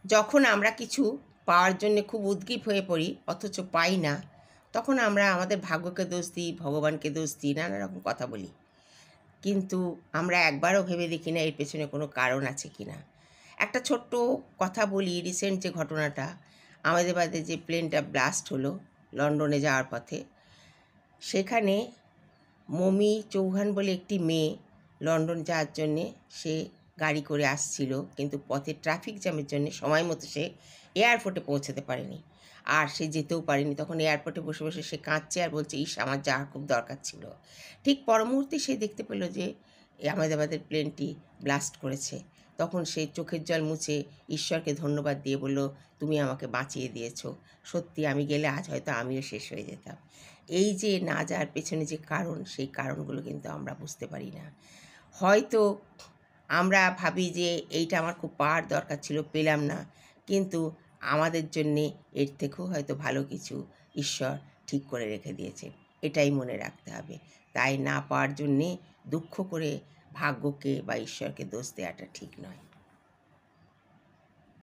যখন আমরা কিছু পাওয়ার জন্যে খুব উদগ্রীব হয়ে পড়ি অথচ পাই না, তখন আমরা আমাদের ভাগ্যকে দোষ দিই, ভগবানকে দোষ দিই, নানা রকম কথা বলি। কিন্তু আমরা একবারও ভেবে দেখি না এর পেছনে কোনো কারণ আছে কি না। একটা ছোট্ট কথা বলি, রিসেন্ট যে ঘটনাটা, আমাদের বাদে যে প্লেনটা ব্লাস্ট হলো লন্ডনে যাওয়ার পথে, সেখানে মমি চৌহান বলে একটি মেয়ে লন্ডন যাওয়ার জন্যে সে গাড়ি করে আসছিল, কিন্তু পথে ট্রাফিক জ্যামের জন্য সময় মতো সে এয়ারপোর্টে পৌঁছাতে পারেনি, আর সে যেতেও পারেনি। তখন এয়ারপোর্টে বসে বসে সে কাঁদছে আর বলছে, ইস, আমার যাওয়ার খুব দরকার ছিল। ঠিক পর মুহূর্তে সে দেখতে পেল যে আহমেদাবাদের প্লেনটি ব্লাস্ট করেছে। তখন সে চোখের জল মুছে ঈশ্বরকে ধন্যবাদ দিয়ে বলল, তুমি আমাকে বাঁচিয়ে দিয়েছো, সত্যি আমি গেলে আজ হয়তো আমিও শেষ হয়ে যেতাম। এই যে না যাওয়ার পেছনে যে কারণ, সেই কারণগুলো কিন্তু আমরা বুঝতে পারি না। হয়তো আমরা ভাবি যে এইটা আমার খুব পাওয়ার দরকার ছিল, পেলাম না, কিন্তু আমাদের জন্যে এর থেকেও হয়তো ভালো কিছু ঈশ্বর ঠিক করে রেখে দিয়েছে, এটাই মনে রাখতে হবে। তাই না পাওয়ার জন্যে দুঃখ করে ভাগ্যকে বা ঈশ্বরকে দোষ দেওয়াটা ঠিক নয়।